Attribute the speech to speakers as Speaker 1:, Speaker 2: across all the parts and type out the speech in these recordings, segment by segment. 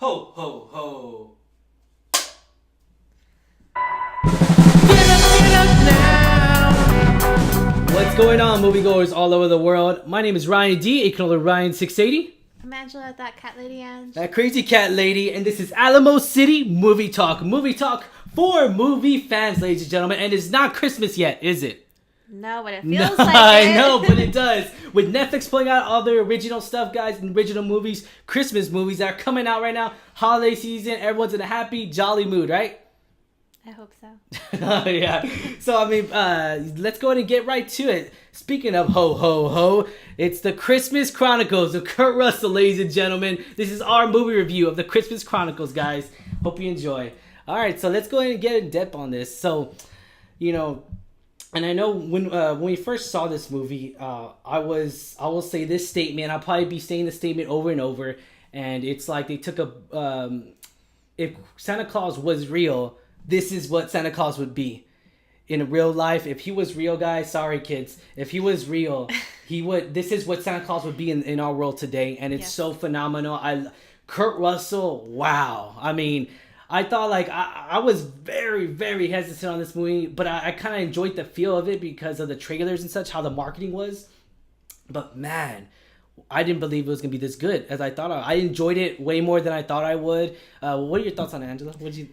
Speaker 1: Ho, ho, ho.
Speaker 2: Get up now.
Speaker 1: What's going on, moviegoers all over the world? My name is Ryan D, aka Ryan680.
Speaker 3: I'm Angela, that cat lady, Ange.
Speaker 1: That crazy cat lady, and this is Alamo City Movie Talk. Movie Talk for movie fans, ladies and gentlemen. And it's not Christmas yet, is it?
Speaker 3: No, but it feels like
Speaker 1: I
Speaker 3: it.
Speaker 1: know, but it does. With Netflix pulling out all their original stuff, guys, and original movies, Christmas movies that are coming out right now, holiday season, everyone's in a happy, jolly mood, right?
Speaker 3: I hope so.
Speaker 1: Yeah. So, I mean, let's go ahead and get right to it. Speaking of ho, ho, ho, it's the Christmas Chronicles of Kurt Russell, ladies and gentlemen. This is our movie review of the Christmas Chronicles, guys. Hope you enjoy. All right, so let's go ahead and get in depth on this. So, you know, and I know when we first saw this movie, I will say this statement. I'll probably be saying the statement over and over. And it's like they took if Santa Claus was real, this is what Santa Claus would be in real life. If he was real, guys, sorry kids, if he was real, this is what Santa Claus would be in our world today. And it's so phenomenal. Kurt Russell, wow. I mean, I thought like I was very, very hesitant on this movie, but I kind of enjoyed the feel of it because of the trailers and such, how the marketing was. But man, I didn't believe it was gonna be this good as I thought. I enjoyed it way more than I thought I would. What are your thoughts on it, Angela? What did you?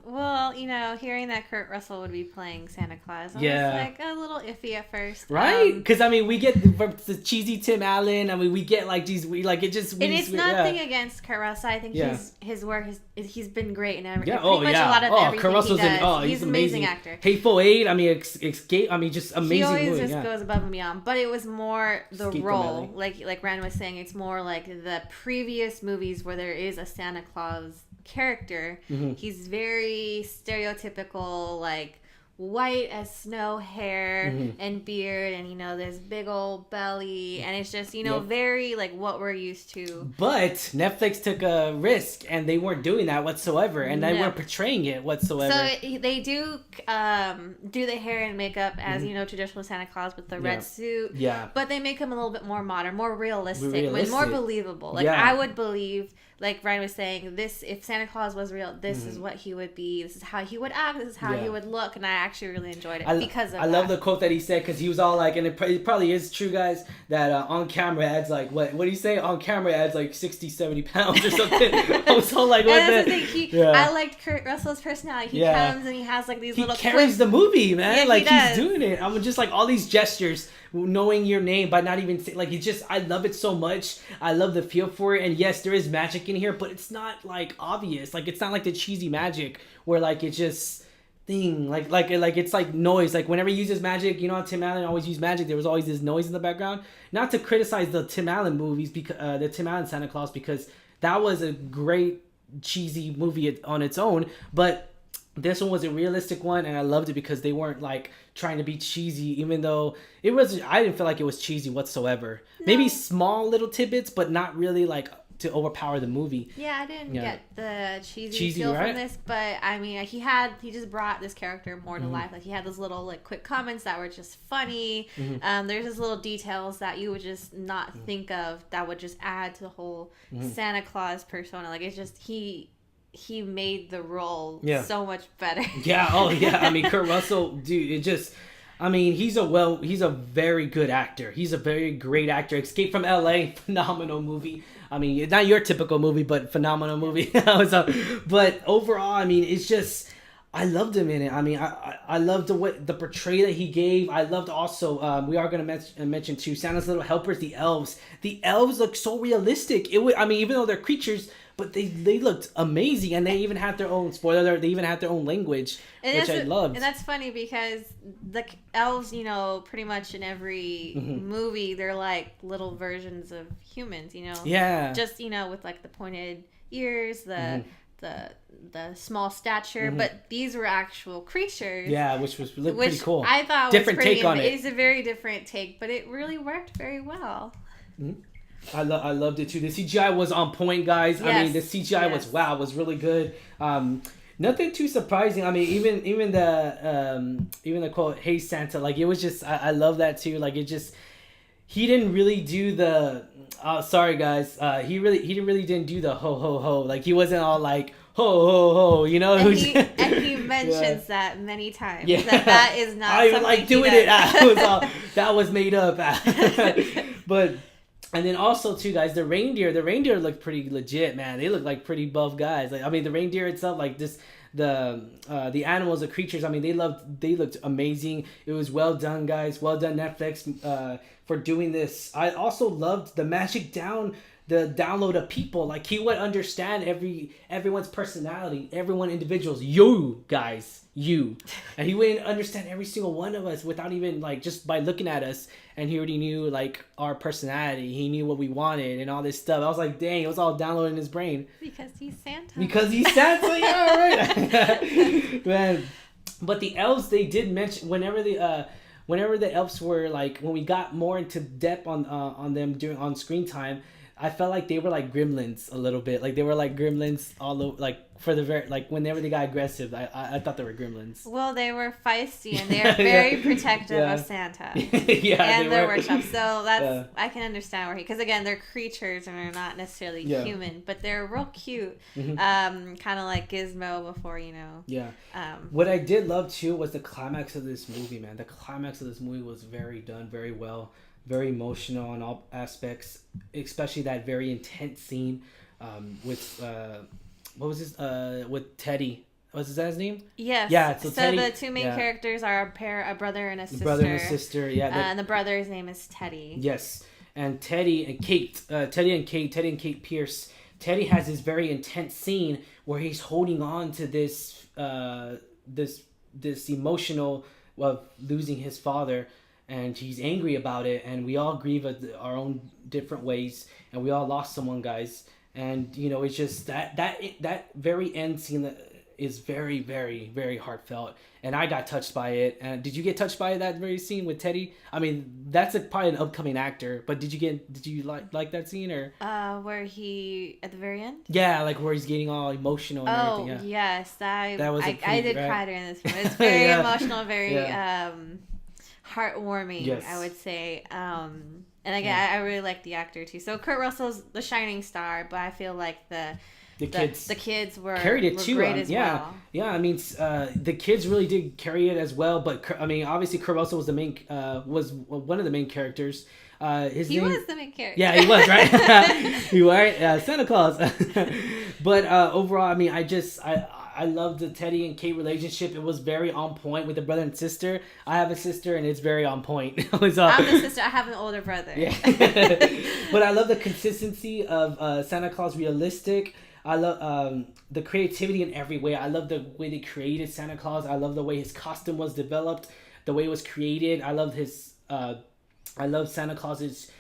Speaker 3: Well, you know, hearing that Kurt Russell would be playing Santa Claus, I was like a little iffy at first.
Speaker 1: Right? Because, I mean, we get the cheesy Tim Allen. I mean, we get, like, these, it just...
Speaker 3: And it's nothing against Kurt Russell. I think his work, he's been great in everything.
Speaker 1: Yeah,
Speaker 3: much a lot of everything
Speaker 1: Kurt Russell's
Speaker 3: he does.
Speaker 1: he's
Speaker 3: an amazing actor.
Speaker 1: Hateful Eight, I mean, Escape, I mean, just amazing
Speaker 3: He always
Speaker 1: movie,
Speaker 3: just goes above and beyond. But it was more the
Speaker 1: Escape
Speaker 3: role. Like Rand was saying, it's more like the previous movies where there is a Santa Claus character.
Speaker 1: Mm-hmm.
Speaker 3: He's very stereotypical, like white as snow hair and beard, and you know, this big old belly, and it's just, you know, very like what we're used to.
Speaker 1: But Netflix took a risk, and they weren't doing that whatsoever, and they weren't portraying it whatsoever.
Speaker 3: So they do the hair and makeup as you know, traditional Santa Claus with the red suit.
Speaker 1: Yeah.
Speaker 3: But they make him a little bit more modern, more realistic. More believable. Like I would believe. Like Ryan was saying, if Santa Claus was real, this is what he would be. This is how he would act. This is how he would look. And I actually really enjoyed it because of that. I
Speaker 1: love the quote that he said, because he was all like, and it probably is true, guys, that on camera adds like, what do you say? On camera adds like 60, 70 pounds or something. I was all like, what
Speaker 3: the thing. I liked Kurt Russell's personality. He comes and he has like these little...
Speaker 1: He carries the movie, man.
Speaker 3: Yeah,
Speaker 1: like he's doing it. I'm just like all these gestures, knowing your name by not even like, it's just, I love it so much. I love the feel for it. And yes, there is magic in here, but it's not like obvious. Like it's not like the cheesy magic where like it just thing like it's like noise. Like whenever he uses magic, you know how Tim Allen always used magic, there was always this noise in the background. Not to criticize the Tim Allen movies, because the Tim Allen Santa Claus, because that was a great cheesy movie on its own, but this one was a realistic one, and I loved it because they weren't like trying to be cheesy, even though it was. I didn't feel like it was cheesy whatsoever. No. Maybe small little tidbits, but not really like to overpower the movie.
Speaker 3: Yeah, I didn't get the cheesy feel from this, but I mean, he just brought this character more to life. Like he had those little like quick comments that were just funny. There's just little details that you would just not think of that would just add to the whole Santa Claus persona. Like it's just he made the role so much better. Yeah.
Speaker 1: Oh yeah. I mean, Kurt Russell, dude, it just. I mean, he's a very good actor. He's a very great actor. Escape from LA, phenomenal movie. I mean, not your typical movie, but phenomenal movie. But overall, I mean, it's just, I loved him in it. I mean, I loved the portray that he gave. I loved also, we are going to mention too, Santa's little helpers, the elves. The elves look so realistic. I mean, even though they're creatures, but they looked amazing, and they even had their own they even had their own language, which I loved.
Speaker 3: And that's funny because the elves, you know, pretty much in every movie, they're like little versions of humans, you know.
Speaker 1: Yeah.
Speaker 3: Just, you know, with like the pointed ears, the small stature, but these were actual creatures.
Speaker 1: Yeah, which pretty cool.
Speaker 3: I thought
Speaker 1: different
Speaker 3: was pretty
Speaker 1: take on it.
Speaker 3: It is a very different take, but it really worked very well.
Speaker 1: Mm-hmm. I loved it too. The CGI was on point, guys.
Speaker 3: Yes.
Speaker 1: I mean, the CGI was really good. Nothing too surprising. I mean, even the quote, "Hey Santa," like it was just. I love that too. Like it just. He didn't really do the. sorry guys. He really didn't do the ho ho ho. Like he wasn't all like ho ho ho. You know.
Speaker 3: And he mentions that many times.
Speaker 1: Yeah.
Speaker 3: That is not.
Speaker 1: I even like doing it. That was made up. But. And then also too, guys, the reindeer looked pretty legit, man. They look like pretty buff guys. Like I mean, the reindeer itself, like this, the animals, the creatures. I mean, they looked amazing. It was well done, guys. Well done, Netflix, for doing this. I also loved the the download of people. Like he would understand everyone's personality, individuals. You guys, and he would understand every single one of us without even like just by looking at us. And he already knew like our personality. He knew what we wanted and all this stuff. I was like, dang, it was all downloaded in his brain.
Speaker 3: Because he's Santa.
Speaker 1: Yeah, right. Man, but the elves, they did mention whenever the elves were like, when we got more into depth on them on screen time, I felt like they were like gremlins a little bit. Like they were like gremlins all over, like for the very, like whenever they got aggressive, I thought they were gremlins.
Speaker 3: Well, they were feisty and they are very protective of Santa. And their workshops. So that's I can understand where because again they're creatures and they're not necessarily human, but they're real cute. Kind of like Gizmo before, you know. Yeah.
Speaker 1: What I did love too was the climax of this movie, man. The climax of this movie was very well. Very emotional on all aspects, especially that very intense scene with what was his with Teddy. Was that his name?
Speaker 3: Yes.
Speaker 1: Yeah.
Speaker 3: So
Speaker 1: Teddy,
Speaker 3: the two main characters are a brother and a sister.
Speaker 1: Brother and a sister. Yeah.
Speaker 3: And the brother's name is Teddy.
Speaker 1: Yes, and Teddy and Kate Pierce. Teddy has this very intense scene where he's holding on to this emotional of losing his father. And he's angry about it, and we all grieve our own different ways, and we all lost someone, guys. And you know, it's just that very end scene that is very, very, very heartfelt, and I got touched by it. And did you get touched by that very scene with Teddy? I mean, that's probably an upcoming actor, but did you like that scene or?
Speaker 3: Where he at the very end?
Speaker 1: Yeah, like where he's getting all emotional and everything. Yeah.
Speaker 3: Yes, that was I did cry during this film. It's very emotional, very heartwarming, yes. I would say. And again, I really like the actor too. So Kurt Russell's the shining star, but I feel like the kids were
Speaker 1: carried it too.
Speaker 3: Great as well.
Speaker 1: Yeah. I mean, the kids really did carry it as well. But I mean, obviously, Kurt Russell was was one of the main characters.
Speaker 3: He was the main character.
Speaker 1: Yeah, he was, right. He was Santa Claus. But overall, I mean, I love the Teddy and Kate relationship. It was very on point with the brother and sister. I have a sister, and it's very on point. I'm the
Speaker 3: sister. I have an older brother.
Speaker 1: Yeah. But I love the consistency of Santa Claus realistic. I love the creativity in every way. I love the way they created Santa Claus. I love the way his costume was developed, the way it was created. I love Santa Claus's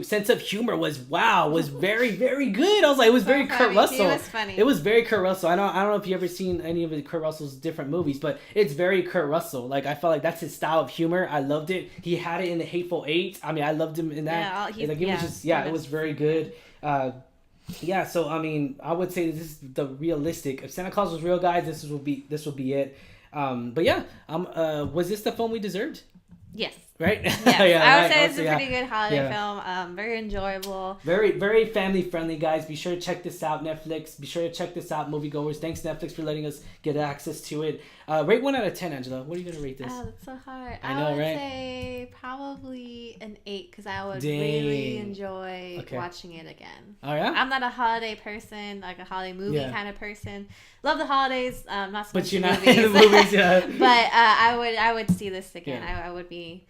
Speaker 1: sense of humor was very, very good. I was like, it was very Kurt Russell.
Speaker 3: It was funny.
Speaker 1: It was very Kurt Russell. I don't know if you ever seen any of Kurt Russell's different movies, but it's very Kurt Russell. Like I felt like that's his style of humor. I loved it. He had it in The Hateful Eight. I mean, I loved him in that. It was very good. So I mean, I would say this is the realistic. If Santa Claus was real, guys, this will be it. But yeah, was this the film we deserved?
Speaker 3: Yes.
Speaker 1: Right?
Speaker 3: Yes. I would say it's a pretty good holiday film. Very enjoyable.
Speaker 1: Very, very family friendly, guys. Be sure to check this out, Netflix. Be sure to check this out, moviegoers. Thanks, Netflix, for letting us get access to it. Rate 1 out of 10, Angela. What are you going to rate this?
Speaker 3: Oh, that's so hard.
Speaker 1: I know,
Speaker 3: would
Speaker 1: right?
Speaker 3: say probably an 8 because I would really enjoy watching it again.
Speaker 1: Oh, yeah?
Speaker 3: I'm not a holiday person, like a holiday movie kind of person. Love the holidays, not so much
Speaker 1: you're not
Speaker 3: movies.
Speaker 1: in the movies, yeah.
Speaker 3: But I would see this again. Yeah. I would be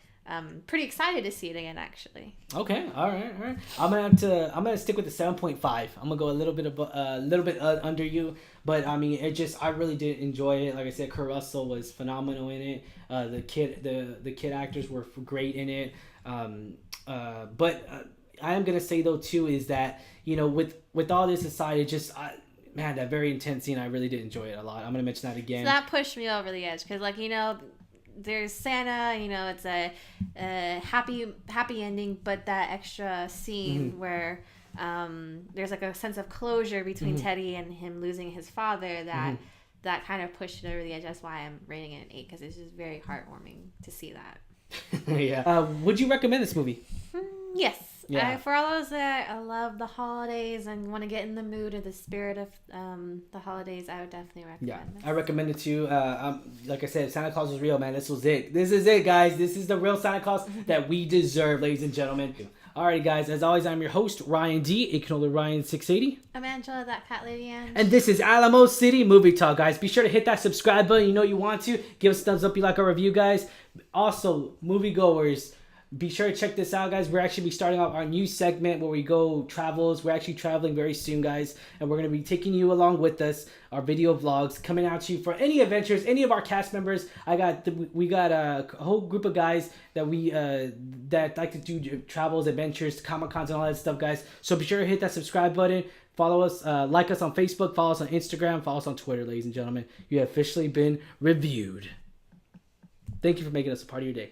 Speaker 3: pretty excited to see it again, actually.
Speaker 1: Okay, all right. I'm gonna stick with the 7.5. I'm gonna go a little bit under you, but I mean, I really did enjoy it. Like I said, Kurt Russell was phenomenal in it. The kid actors were great in it. But I am gonna say though too is that, you know, with all this aside, it just that very intense scene, I really did enjoy it a lot. I'm gonna mention that again.
Speaker 3: So that pushed me over the edge because, like, you know, there's Santa, you know, it's a happy ending, but that extra scene where there's like a sense of closure between Teddy and him losing his father that kind of pushed it over the edge. That's why I'm rating it an 8 because it's just very heartwarming to see that.
Speaker 1: Yeah. Would you recommend this movie?
Speaker 3: Yes. Yeah. For all those that love the holidays and want to get in the mood or the spirit of the holidays, I would definitely recommend this.
Speaker 1: I recommend it too. Like I said, Santa Claus was real, man. This was it. This is it, guys. This is the real Santa Claus that we deserve, ladies and gentlemen. Alright, guys. As always, I'm your host, Ryan D. A.K.A. Ryan680.
Speaker 3: I'm Angela, that cat lady Ange.
Speaker 1: And this is Alamo City Movie Talk, guys. Be sure to hit that subscribe button. You know you want to. Give us a thumbs up if you like our review, guys. Also, moviegoers, be sure to check this out, guys. We're actually be starting off our new segment where we go travels. We're actually traveling very soon, guys, and we're going to be taking you along with us. Our video vlogs coming out to you for any adventures, any of our cast members. We got a whole group of guys that that like to do travels, adventures, Comic-Cons, and all that stuff, guys. So be sure to hit that subscribe button. Follow us, like us on Facebook, follow us on Instagram, follow us on Twitter, ladies and gentlemen. You have officially been reviewed. Thank you for making us a part of your day.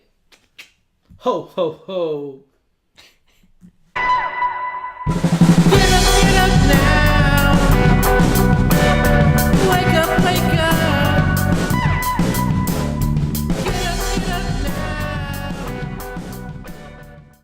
Speaker 1: Ho, ho, ho. Get up now.